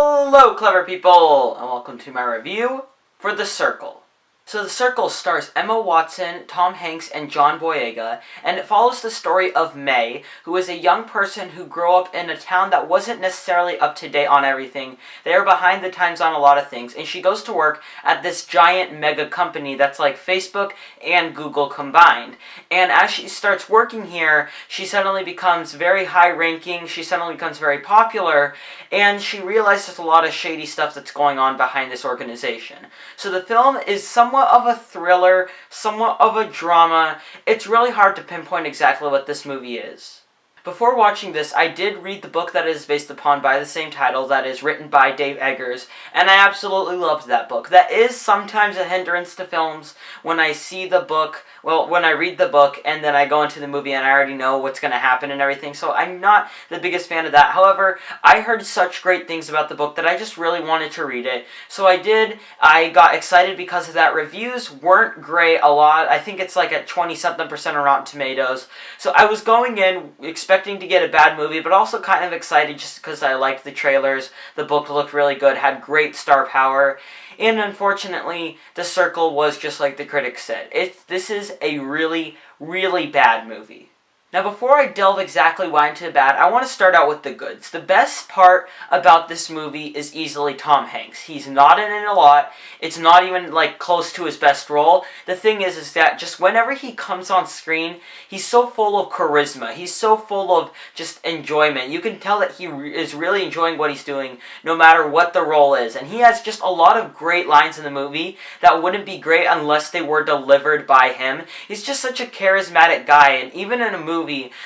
Hello, clever people, and welcome to my review for The Circle. So The Circle stars Emma Watson, Tom Hanks, and John Boyega, and it follows the story of May, who is a young person who grew up in a town that wasn't necessarily up to date on everything. They are behind the times on a lot of things, and she goes to work at this giant mega company that's like Facebook and Google combined. And as she starts working here, she suddenly becomes very high-ranking, she suddenly becomes very popular, and she realizes a lot of shady stuff that's going on behind this organization. So the film is somewhat of a thriller, somewhat of a drama. It's really hard to pinpoint exactly what this movie is. Before watching this, I did read the book that it is based upon by the same title, that is written by Dave Eggers, and I absolutely loved that book. That is sometimes a hindrance to films when I see the book, when I read the book and then I go into the movie and I already know what's going to happen and everything, so I'm not the biggest fan of that. However, I heard such great things about the book that I just really wanted to read it, so I did. I got excited because of that. Reviews weren't great a lot. I think it's like at 20-something% on Rotten Tomatoes, so I was going in expecting to get a bad movie, but also kind of excited just because I liked the trailers. The book looked really good, had great star power, and unfortunately, The Circle was just like the critics said. This is a really, really bad movie. Now, before I delve exactly why into the bad, I want to start out with the goods. The best part about this movie is easily Tom Hanks. He's not in it a lot. It's not even, like, close to his best role. The thing is that just whenever he comes on screen, he's so full of charisma. He's so full of just enjoyment. You can tell that he is really enjoying what he's doing, no matter what the role is. And he has just a lot of great lines in the movie that wouldn't be great unless they were delivered by him. He's just such a charismatic guy, and even in a movie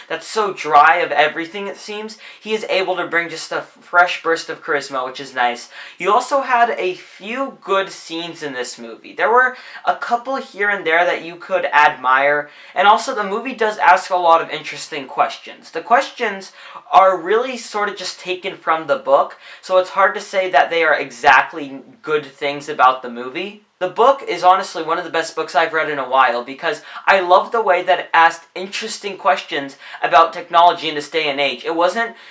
that's so dry of everything, it seems, he is able to bring just a fresh burst of charisma, which is nice. You also had a few good scenes in this movie. There were a couple here and there that you could admire, and also the movie does ask a lot of interesting questions. The questions are really sort of just taken from the book, so it's hard to say that they are exactly good things about the movie. The book is honestly one of the best books I've read in a while because I love the way that it asked interesting questions about technology in this day and age. It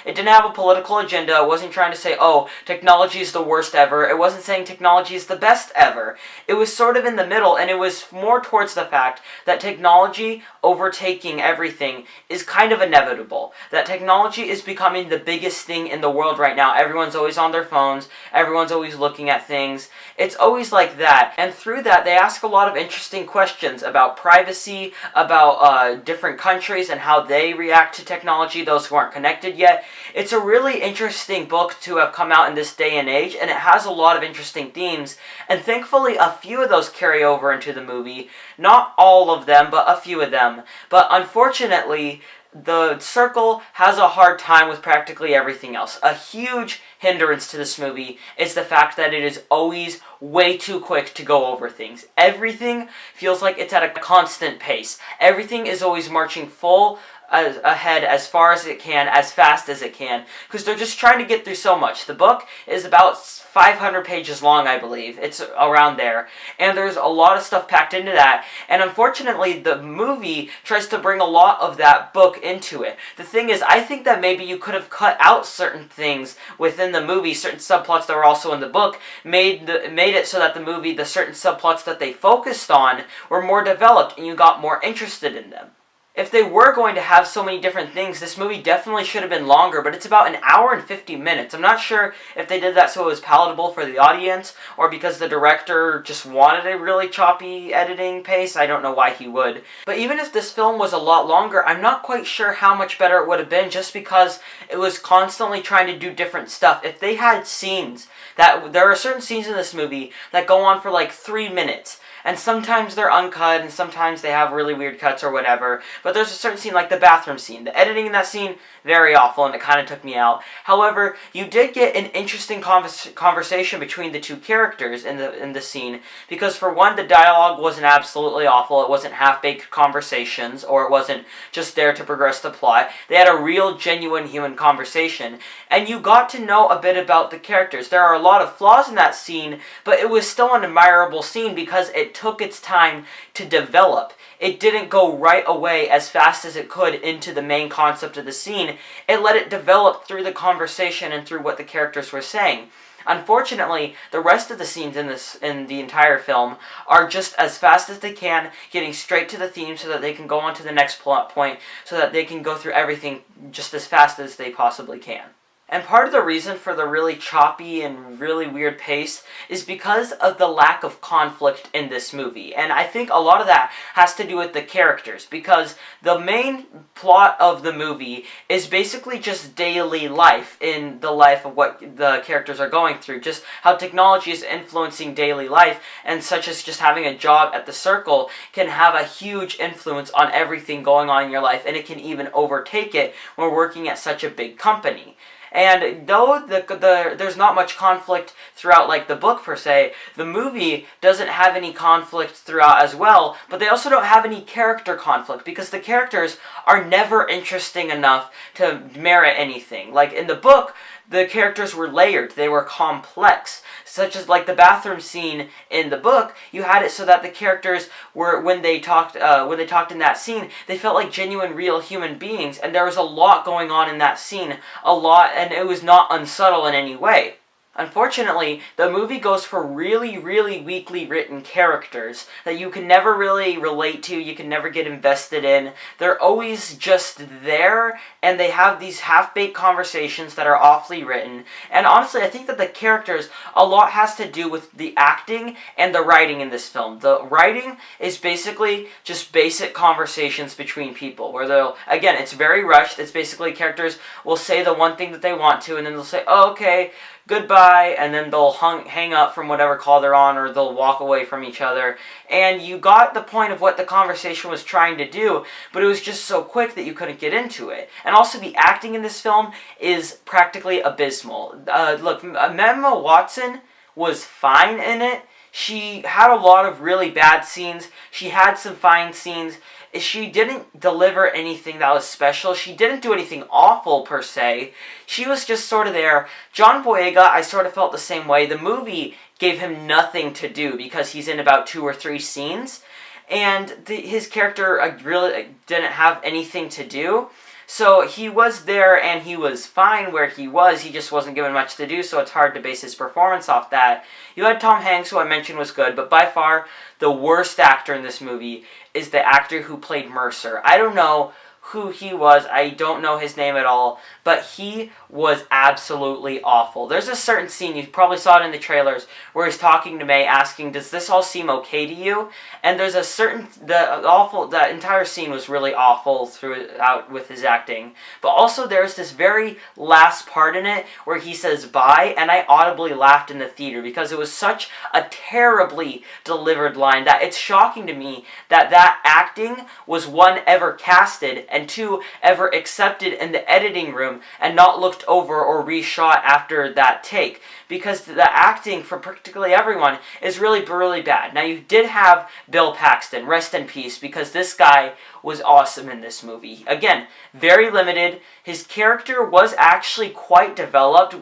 didn't have a political agenda. It wasn't trying to say, oh, technology is the worst ever. It wasn't saying technology is the best ever. It was sort of in the middle, and it was more towards the fact that technology overtaking everything is kind of inevitable. That technology is becoming the biggest thing in the world right now. Everyone's always on their phones. Everyone's always looking at things. It's always like that. And through that, they ask a lot of interesting questions about privacy, about different countries and how they react to technology, those who aren't connected yet. It's a really interesting book to have come out in this day and age, and it has a lot of interesting themes, and thankfully a few of those carry over into the movie. Not all of them, but a few of them. But unfortunately, The Circle has a hard time with practically everything else. A huge hindrance to this movie is the fact that it is always way too quick to go over things. Everything feels like it's at a constant pace. Everything is always marching full ahead as far as it can, as fast as it can, because they're just trying to get through so much. The book is about 500 pages long, I believe. It's around there, and there's a lot of stuff packed into that, and unfortunately the movie tries to bring a lot of that book into it. The thing is, I think that maybe you could have cut out certain things within the movie, certain subplots that were also in the book, made it so that the movie, the certain subplots that they focused on were more developed, and you got more interested in them. If they were going to have so many different things, this movie definitely should have been longer, but it's about an hour and 50 minutes. I'm not sure if they did that so it was palatable for the audience, or because the director just wanted a really choppy editing pace. I don't know why he would. But even if this film was a lot longer, I'm not quite sure how much better it would have been, just because it was constantly trying to do different stuff. If they had scenes, there are certain scenes in this movie that go on for like 3 minutes, and sometimes they're uncut, and sometimes they have really weird cuts or whatever, but there's a certain scene, like the bathroom scene. The editing in that scene, very awful, and it kind of took me out. However, you did get an interesting conversation between the two characters in the scene, because for one, the dialogue wasn't absolutely awful. It wasn't half-baked conversations, or it wasn't just there to progress the plot. They had a real, genuine human conversation, and you got to know a bit about the characters. There are a lot of flaws in that scene, but it was still an admirable scene because it took its time to develop. It didn't go right away as fast as it could into the main concept of the scene. It let it develop through the conversation and through what the characters were saying. Unfortunately, the rest of the scenes in the entire film are just as fast as they can, getting straight to the theme so that they can go on to the next plot point, so that they can go through everything just as fast as they possibly can. And part of the reason for the really choppy and really weird pace is because of the lack of conflict in this movie. And I think a lot of that has to do with the characters, because the main plot of the movie is basically just daily life, in the life of what the characters are going through. Just how technology is influencing daily life, and such as just having a job at the Circle can have a huge influence on everything going on in your life, and it can even overtake it when working at such a big company. And though there's not much conflict throughout, like, the book per se, the movie doesn't have any conflict throughout as well, but they also don't have any character conflict, because the characters are never interesting enough to merit anything. Like, in the book, the characters were layered, they were complex, such as, like, the bathroom scene in the book. You had it so that the characters were, when they talked in that scene, they felt like genuine, real human beings, and there was a lot going on in that scene, and it was not unsubtle in any way. Unfortunately, the movie goes for really, really weakly written characters that you can never really relate to, you can never get invested in. They're always just there, and they have these half-baked conversations that are awfully written. And honestly, I think that the characters, a lot has to do with the acting and the writing in this film. The writing is basically just basic conversations between people, where again, it's very rushed. It's basically characters will say the one thing that they want to, and then they'll say, oh, okay, goodbye, and then they'll hang up from whatever call they're on, or they'll walk away from each other. And you got the point of what the conversation was trying to do, but it was just so quick that you couldn't get into it. And also, the acting in this film is practically abysmal. Look, Emma Watson was fine in it. She had a lot of really bad scenes. She had some fine scenes. She didn't deliver anything that was special. She didn't do anything awful, per se. She was just sort of there. John Boyega, I sort of felt the same way. The movie gave him nothing to do, because he's in about 2 or 3 scenes. And his character really didn't have anything to do. So he was there, and he was fine where he was. He just wasn't given much to do, so it's hard to base his performance off that. You had Tom Hanks, who I mentioned was good, but by far the worst actor in this movie is the actor who played Mercer. I don't know who he was. I don't know his name at all, but he was absolutely awful. There's a certain scene, you probably saw it in the trailers, where he's talking to May, asking, does this all seem okay to you? And there's a certain, that entire scene was really awful throughout with his acting. But also there's this very last part in it where he says bye, and I audibly laughed in the theater, because it was such a terribly delivered line that it's shocking to me that acting was, one, ever casted, and 2, ever accepted in the editing room and not looked over or reshot after that take, because the acting from practically everyone is really, really bad. Now, you did have Bill Paxton, rest in peace, because this guy was awesome in this movie. Again, very limited. His character was actually quite developed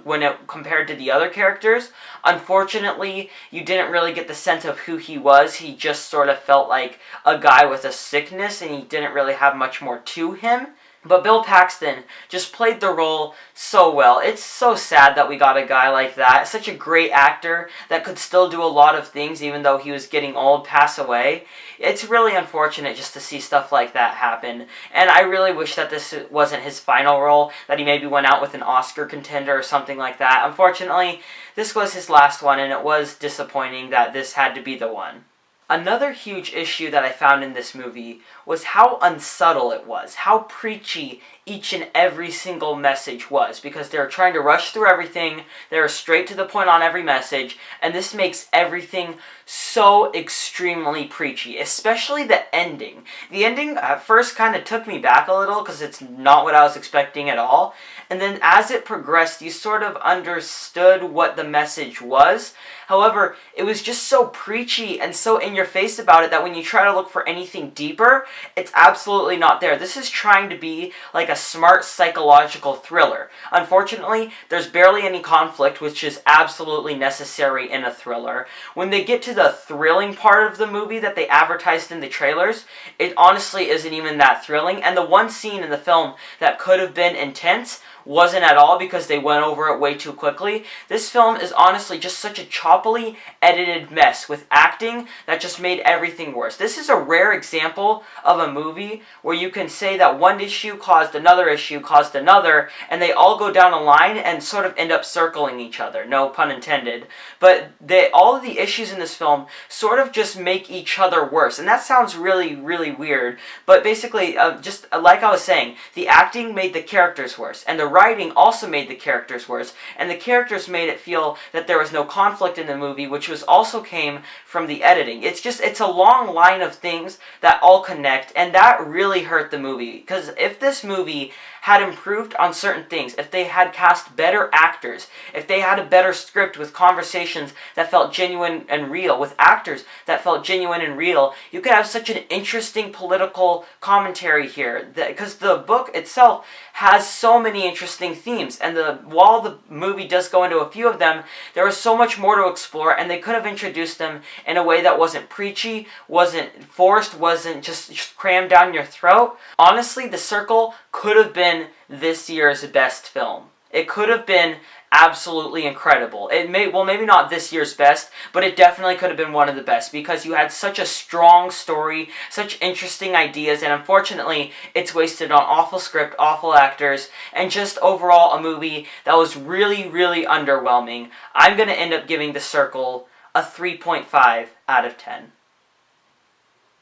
compared to the other characters. Unfortunately, you didn't really get the sense of who he was. He just sort of felt like a guy with a sickness, and he didn't really have much more to him. But Bill Paxton just played the role so well. It's so sad that we got a guy like that, such a great actor that could still do a lot of things even though he was getting old, pass away. It's really unfortunate just to see stuff like that happen, and I really wish that this wasn't his final role, that he maybe went out with an Oscar contender or something like that. Unfortunately, this was his last one, and it was disappointing that this had to be the one. Another huge issue that I found in this movie was how unsubtle it was, how preachy each and every single message was, because they were trying to rush through everything, they were straight to the point on every message, and this makes everything so extremely preachy, especially the ending. The ending at first kind of took me back a little, because it's not what I was expecting at all, and then as it progressed, you sort of understood what the message was. However, it was just so preachy and so in your face about it that when you try to look for anything deeper, it's absolutely not there. This is trying to be like a smart psychological thriller. Unfortunately, there's barely any conflict, which is absolutely necessary in a thriller. When they get to the thrilling part of the movie that they advertised in the trailers, it honestly isn't even that thrilling, and the one scene in the film that could have been intense wasn't at all because they went over it way too quickly. This film is honestly just such a choppily edited mess with acting that just made everything worse. This is a rare example of a movie where you can say that one issue caused another issue, caused another, and they all go down a line and sort of end up circling each other. No pun intended. But all of the issues in this film sort of just make each other worse. And that sounds really, really weird. But basically, just like I was saying, the acting made the characters worse. And the writing also made the characters worse, and the characters made it feel that there was no conflict in the movie, which also came from the editing. It's a long line of things that all connect, and that really hurt the movie, because if this movie had improved on certain things, if they had cast better actors, if they had a better script with conversations that felt genuine and real, with actors that felt genuine and real, you could have such an interesting political commentary here, because the book itself has so many interesting themes, and while the movie does go into a few of them, there was so much more to explore, and they could have introduced them in a way that wasn't preachy, wasn't forced, wasn't just crammed down your throat. Honestly, The Circle could have been this year's best film. It could have been absolutely incredible. Maybe not this year's best, but it definitely could have been one of the best, because you had such a strong story, such interesting ideas, and unfortunately, it's wasted on awful script, awful actors, and just overall a movie that was really, really underwhelming. I'm going to end up giving The Circle a 3.5 out of 10.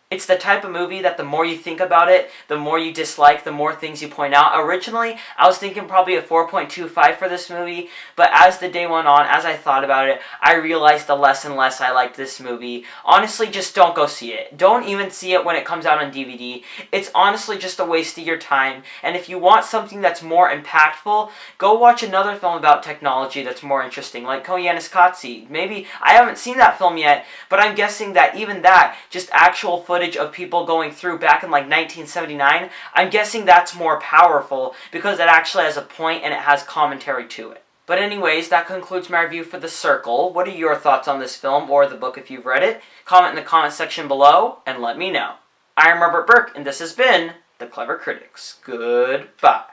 It's the type of movie that the more you think about it, the more you dislike, the more things you point out. Originally, I was thinking probably a 4.25 for this movie, but as the day went on, as I thought about it, I realized the less and less I liked this movie. Honestly, just don't go see it. Don't even see it when it comes out on DVD. It's honestly just a waste of your time, and if you want something that's more impactful, go watch another film about technology that's more interesting, like Koyaanisqatsi. Maybe, I haven't seen that film yet, but I'm guessing that even that, just actual footage of people going through back in like 1979, I'm guessing that's more powerful because it actually has a point and it has commentary to it. But anyways, that concludes my review for The Circle. What are your thoughts on this film or the book if you've read it? Comment in the comment section below and let me know. I am Robert Burke, and this has been The Clever Critics. Goodbye.